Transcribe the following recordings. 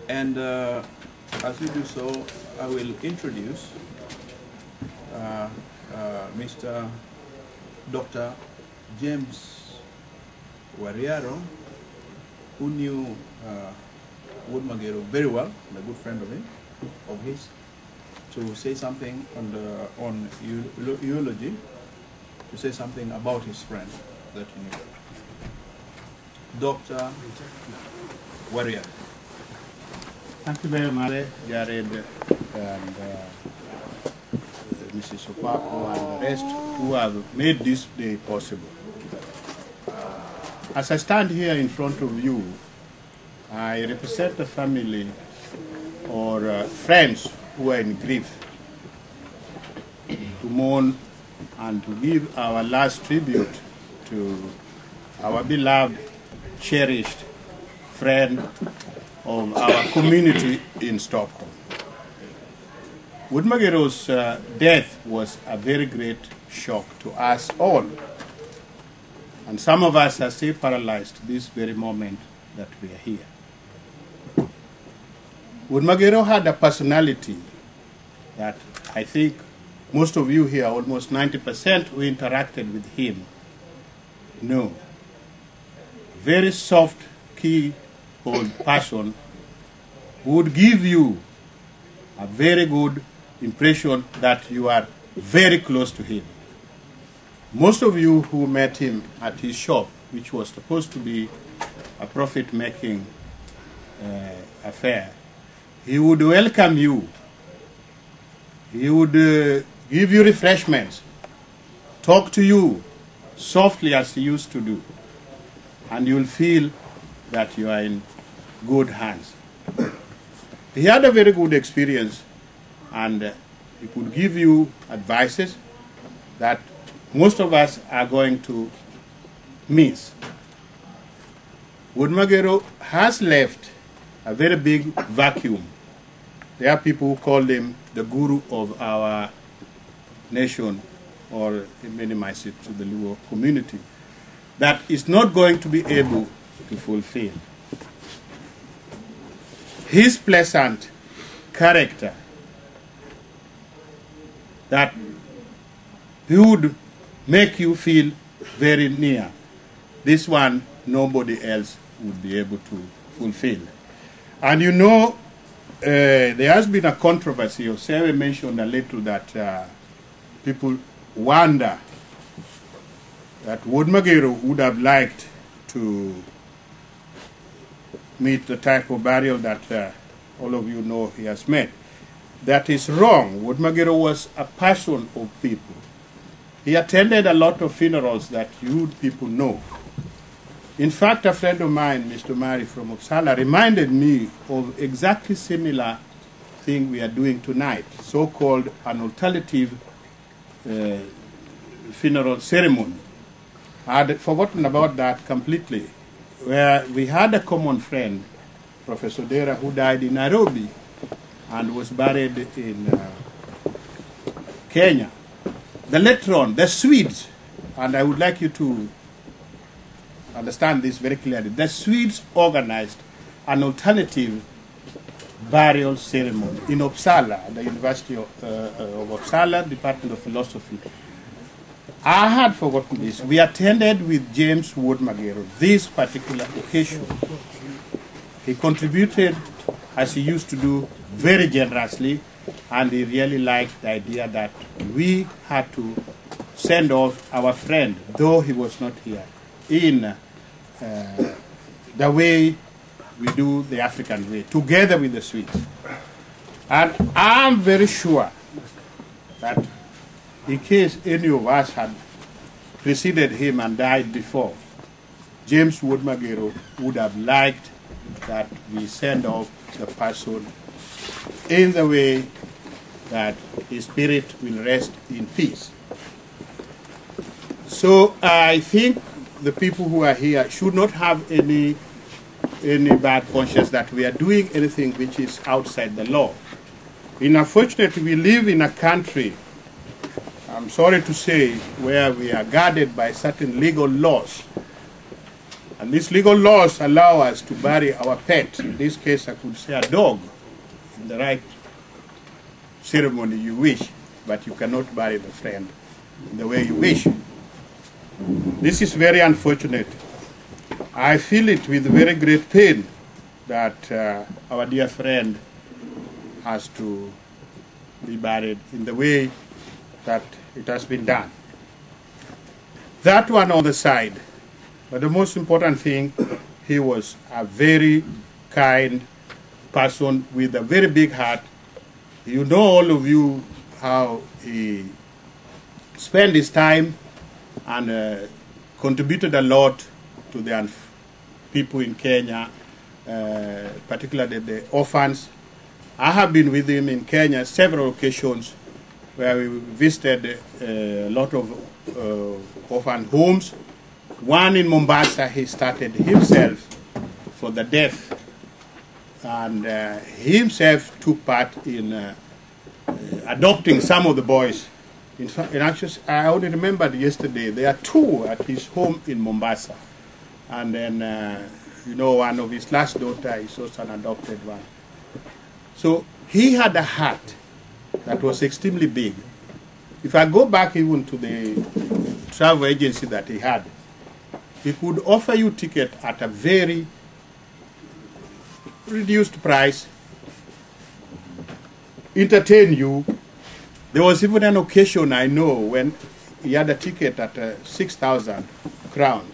And as we do so, I will introduce Mr. Dr. James Wariaro, who knew Wuod Maggero very well, and a good friend of his, to say something on eulogy, to say something about his friend that he knew. Dr. Wariaro. Thank you very much, Jared and Mrs. Opapo and the rest who have made this day possible. As I stand here in front of you, I represent the family or friends who are in grief to mourn and to give our last tribute to our beloved, cherished friend of our community in Stockholm. Wuod Maggero's death was a very great shock to us all. And some of us are still paralyzed this very moment that we are here. Wuod Maggero had a personality that I think most of you here, almost 90% who interacted with him, know. Very soft, keyboard person who would give you a very good impression that you are very close to him. Most of you who met him at his shop, which was supposed to be a profit-making affair, he would welcome you. He would give you refreshments, talk to you softly as he used to do, and you'll feel that you are in good hands. He had a very good experience, and he could give you advices that most of us are going to miss. Wuod Maggero has left a very big vacuum. There are people who call him the guru of our nation, or minimize it to the Luo community, that is not going to be able to fulfill. His pleasant character, that he would make you feel very near, this one nobody else would be able to fulfill. And you know, there has been a controversy, or Sarah mentioned a little, that people wonder that Wuod Maggero would have liked to meet the type of burial that all of you know he has met. That is wrong. Wuod Maggero was a person of people. He attended a lot of funerals that you people know. In fact, a friend of mine, Mr. Mari from Uppsala, reminded me of exactly similar thing we are doing tonight, so-called an alternative funeral ceremony. I had forgotten about that completely, where we had a common friend, Professor Dera, who died in Nairobi and was buried in Kenya. The later on, the Swedes, and I would like you to understand this very clearly, the Swedes organized an alternative burial ceremony in Uppsala, the University of Uppsala, Department of Philosophy. I had forgotten this. We attended with James Wuod Maggero this particular occasion. He contributed, as he used to do, very generously, and he really liked the idea that we had to send off our friend, though he was not here, in the way we do the African way, together with the Swedes. And I'm very sure that in case any of us had preceded him and died before, James Wuod Maggero would have liked that we send off the person in the way that his spirit will rest in peace. So I think the people who are here should not have any bad conscience that we are doing anything which is outside the law. Unfortunately, we live in a country, I'm sorry to say, where we are guarded by certain legal laws. And these legal laws allow us to bury our pet. In this case, I could say a dog, in the right ceremony you wish, but you cannot bury the friend in the way you wish. This is very unfortunate. I feel it with very great pain that our dear friend has to be buried in the way that it has been done. That one on the side. But the most important thing, he was a very kind person with a very big heart. You know, all of you, how he spent his time and contributed a lot to the people in Kenya, particularly the orphans. I have been with him in Kenya several occasions where we visited a lot of orphan homes. One in Mombasa, he started himself for the deaf, and he himself took part in adopting some of the boys. In fact, I only remembered yesterday, there are 2 at his home in Mombasa. And then, you know, one of his last daughter is also an adopted one. So he had a heart that was extremely big. If I go back even to the travel agency that he had, he could offer you ticket at a very reduced price, entertain you. There was even an occasion I know when he had a ticket at 6,000 crowns,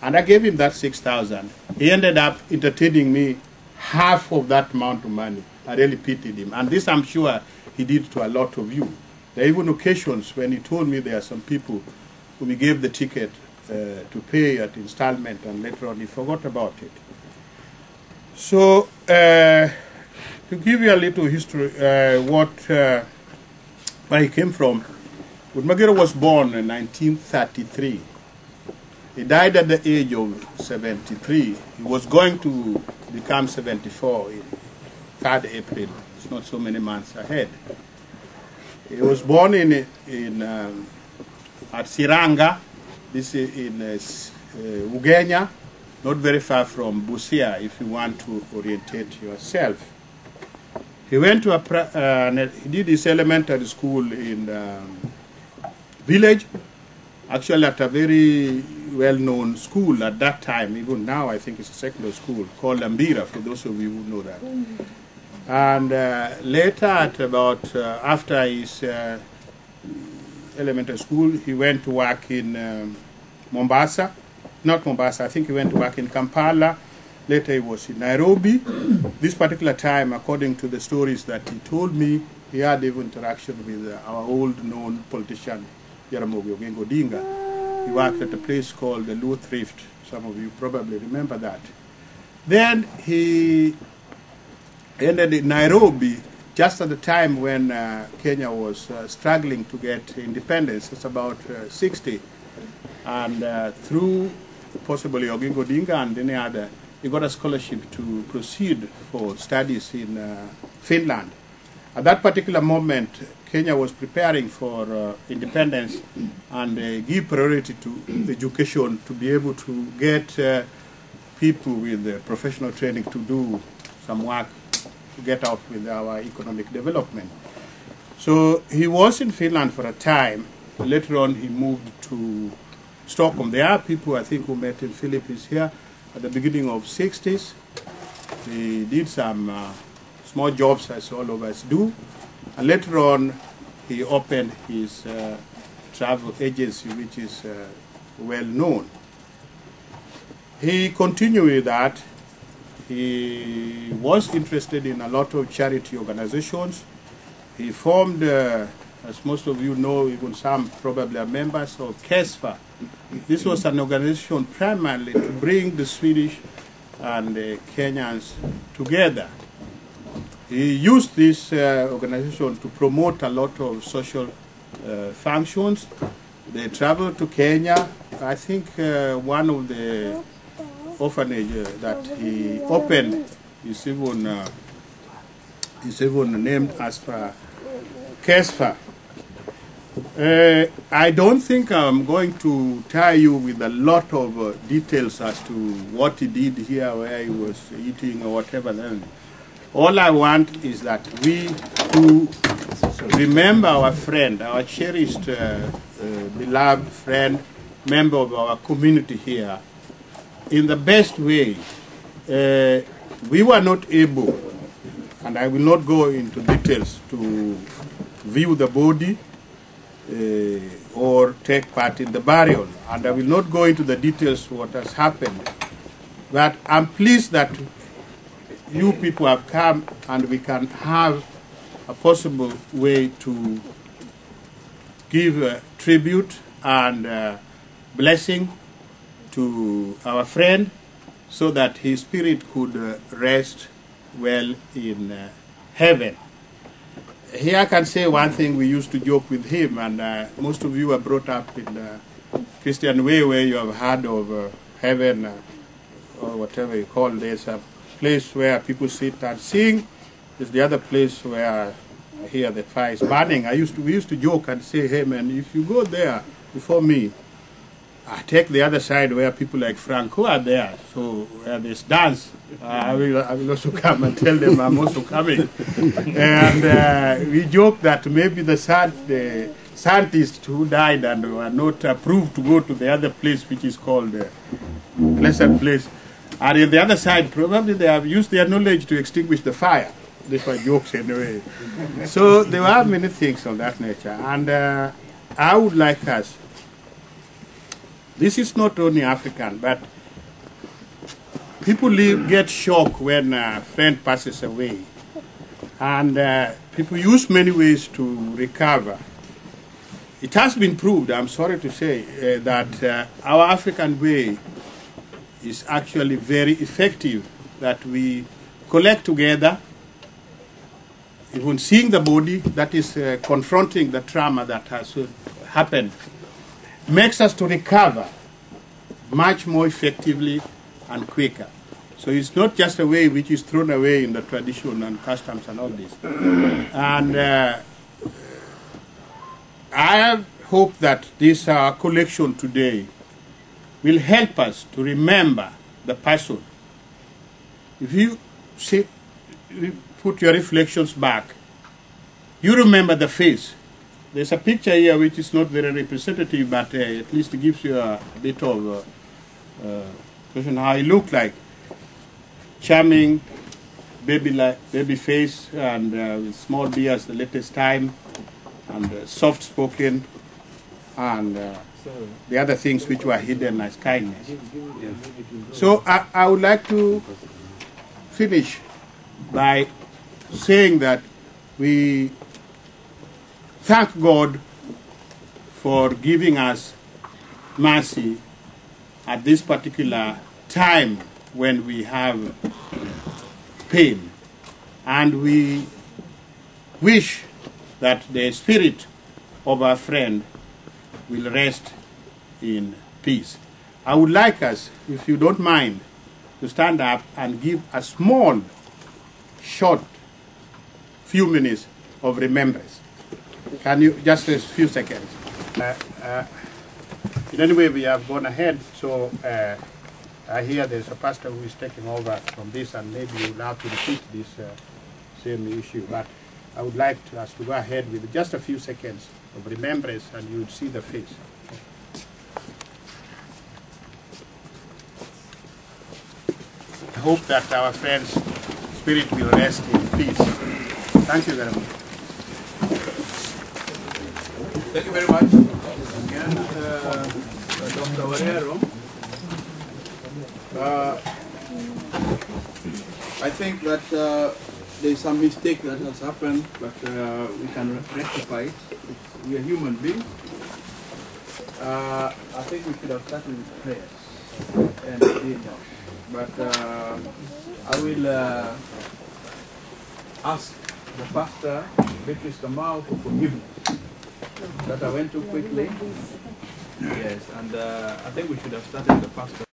and I gave him that 6,000. He ended up entertaining me half of that amount of money. I really pitied him, and this I'm sure he did to a lot of you. There are even occasions when he told me there are some people whom he gave the ticket to pay at installment, and later on he forgot about it. So, to give you a little history, where he came from, Wuod Maggero was born in 1933. He died at the age of 73. He was going to become 74 in 3rd April. It's not so many months ahead. He was born at Siranga, this is in Ugenya, not very far from Busia, if you want to orientate yourself. He went to he did his elementary school in village, actually at a very well-known school at that time. Even now, I think it's a secondary school called Ambira, for those of you who know that. And later, at about after his elementary school, he went to work in Mombasa. Not Mombasa, I think he went to work in Kampala. Later he was in Nairobi. This particular time, according to the stories that he told me, he had even interaction with our old known politician, Jaramogi Oginga Odinga. He worked at a place called the Luo Thrift. Some of you probably remember that. Then he ended in Nairobi just at the time when Kenya was struggling to get independence. It's about 60. And through possibly Oginga Odinga and any other, he got a scholarship to proceed for studies in Finland. At that particular moment, Kenya was preparing for independence and give priority to education to be able to get people with professional training to do some work to get out with our economic development. So he was in Finland for a time. Later on, he moved to Stockholm. There are people, I think, who met in Philippines here at the beginning of 60s. He did some small jobs, as all of us do. And later on, he opened his travel agency, which is well known. He continued with that. He was interested in a lot of charity organizations. He formed, as most of you know, even some probably are members of KESFA. This was an organization primarily to bring the Swedish and the Kenyans together. He used this organization to promote a lot of social functions. They traveled to Kenya. I think one of the orphanages that he opened is even named as KESFA. I don't think I'm going to tire you with a lot of details as to what he did here, where he was eating or whatever. Then, all I want is that we to remember our friend, our cherished, beloved friend, member of our community here, in the best way. We were not able, and I will not go into details, to view the body or take part in the burial, and I will not go into the details of what has happened. But I'm pleased that you people have come and we can have a possible way to give tribute and blessing to our friend, so that his spirit could rest well in heaven. Here I can say one thing. We used to joke with him, and most of you are brought up in the Christian way, where you have heard of heaven or whatever you call it. There's a place where people sit and sing. There's the other place where I hear the fire is burning. We used to joke and say, hey man, if you go there before me, I take the other side where people like Frank who are there. So where there's dance, I will also come and tell them I'm also coming. And we joke that maybe the scientists who died and were not approved to go to the other place, which is called Blessed Place, are on the other side. Probably they have used their knowledge to extinguish the fire. These were jokes anyway. So there are many things of that nature. And I would like us, this is not only African, but people get shocked when a friend passes away. And people use many ways to recover. It has been proved, I'm sorry to say, that our African way is actually very effective, that we collect together, even seeing the body, that is confronting the trauma that has happened, makes us to recover much more effectively and quicker. So it's not just a way which is thrown away in the tradition and customs and all this. And I hope that this collection today will help us to remember the person. If you put your reflections back, you remember the face. There's a picture here which is not very representative, but at least it gives you a bit of question how he looked like. Charming, baby face, and with small beards the latest time, and soft-spoken, and the other things which were hidden as kindness. So I would like to finish by saying that we thank God for giving us mercy at this particular time when we have pain, and we wish that the spirit of our friend will rest in peace. I would like us, if you don't mind, to stand up and give a small, short, few minutes of remembrance. Can you, just a few seconds? In any way, we have gone ahead, so I hear there's a pastor who is taking over from this, and maybe you'll have to repeat this same issue. But I would like us to go ahead with just a few seconds of remembrance, and you would see the face. I hope that our friend's spirit will rest in peace. Thank you very much. Thank you very much. Again, Dr. Wariaro. I think that there is some mistake that has happened, but we can rectify it. We are human beings. I think we should have started with prayers, and we did not. But I will ask the pastor, Beatrice Kamau, for forgiveness. That I went too quickly. Yes, and I think we should have started the pastor.